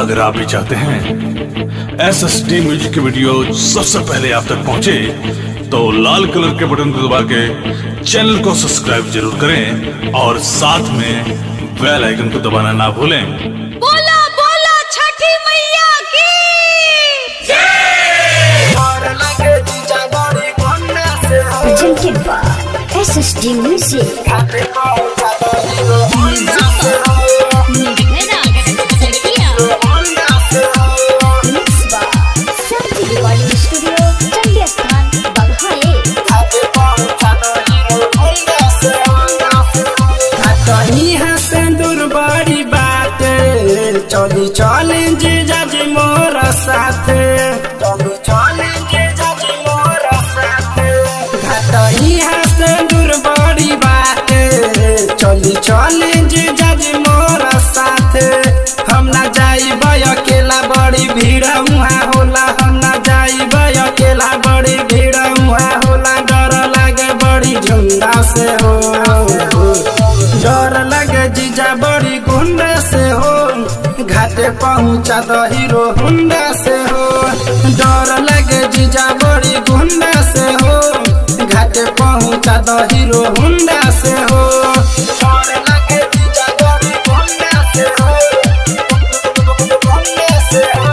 अगर आप भी चाहते हैं SSD म्यूजिक की वीडियो सबसे पहले आप तक पहुंचे, तो लाल कलर के बटन को दबा के चैनल को सब्सक्राइब जरूर करें और साथ में बेल आइकन को दबाना ना भूलें। बोला बोला छठी मैया की presented by SSD Music. Mixed by Santi Recording Studio, Chandiasthan, Baghaye. बड़ी बात चली चैलेंज जज मोर साथ चली चैलेंज जज मोर साथ घटनी हंस दूर बड़ी बात चली चैलेंज जज मोर साथ हम ना जाइब अकेला बड़ी भीड़ वहाँ होला हम ना जाइब अकेला बड़ी भीड़ वहाँ होला डर लागे बड़ी झुंडा से हो डर लगे जीजा बड़ी गुंडा से हो घाटे पहुँचा दो हीरो हुंडा से हो डर लगे जीजा बड़ी गुंडा से हो घाटे पहुँचा दो हीरो हुंडा से हो डर लगे जीजा बड़ी गुंडा से हो गुंडा से हो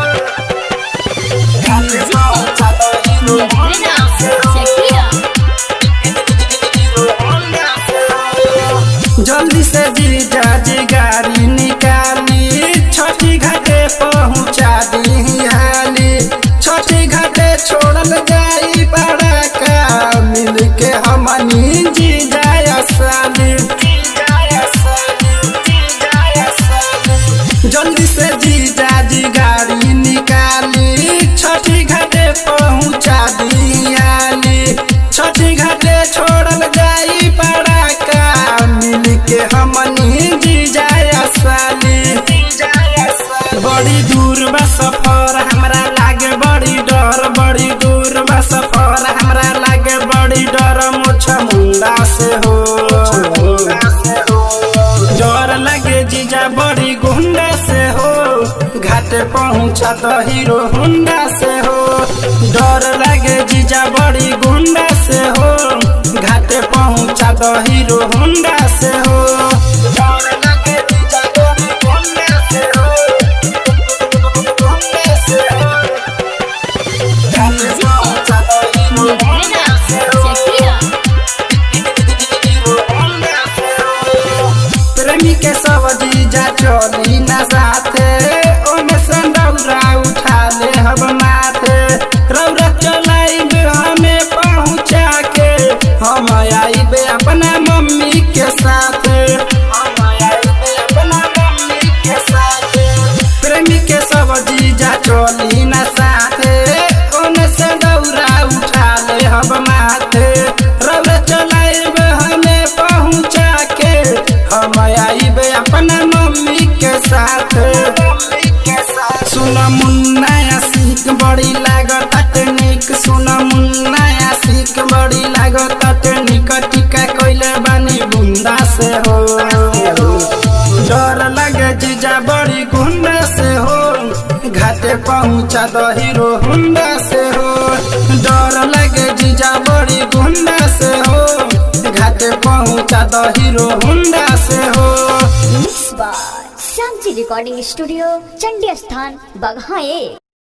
घाटे पहुँचा दो हीरो हुंडा से हो जल्दी से जीजा जी गाड़ी निकाली छठी घाटे पहुँचा दी हाली छठी घाटे छोड़ल जाई बड़ा का मिल के हमनी जीजा साली जल्दी से जीजा जी गाड़ी निकाली छठी घाटे पहुँचा दी हाली छठी घाटे छोड़ल जाई बड़ा का मिल के हमनी जीजा साली बड़ी दूर बा सफर हमरा लागे बड़ी डर बड़ी दूर बा सफर हमरा लागे बड़ी डर मोछा मुंडा से हो डर लगे जीजा बड़ी गुंडा से हो घाटे पहुँचा तो हीरो हुंडा से हो डर लगे जीजा बड़ी गुंडा से हो घाटे पहुँचा तो हीरो हुंडा से हो डर लगे जीजा बड़ी गुंडा से हो गुंडा से हो घाटे पहुँचा तो हीरो हुंडा से हो प्रेमी के सब जीजा चली ना साथे ओमे संदौरा उठा ले हम माथे रौरा चलाइब हमें पहुँचा के हम आइब अपना मम्मी के साथ हम आइब अपना मम्मी के साथ प्रेमी के सब जीजा चली ना साथे ओमे संदौरा उठा ले हम माथे रौरा चलाइब हमें पहुँचा के हम आइब अपना मम्मी के साथ सुन मुन्ना आशिक बड़ी लागत तकनीक सुन मुन्ना आशिक बड़ी लागत तकनीक टिका कोइले बानी बुंदा से हो डर लगे जीजा बड़ी गुंडा से हो घाटे पहुँचा दो हीरो हुंडा से हो डर लगे जीजा बड़ी गुंडा से हो घाटे पहुँचा दो हीरो हुंडा से हो Mixed by Santi Recording Studio, Chandiasthan, Baghaye.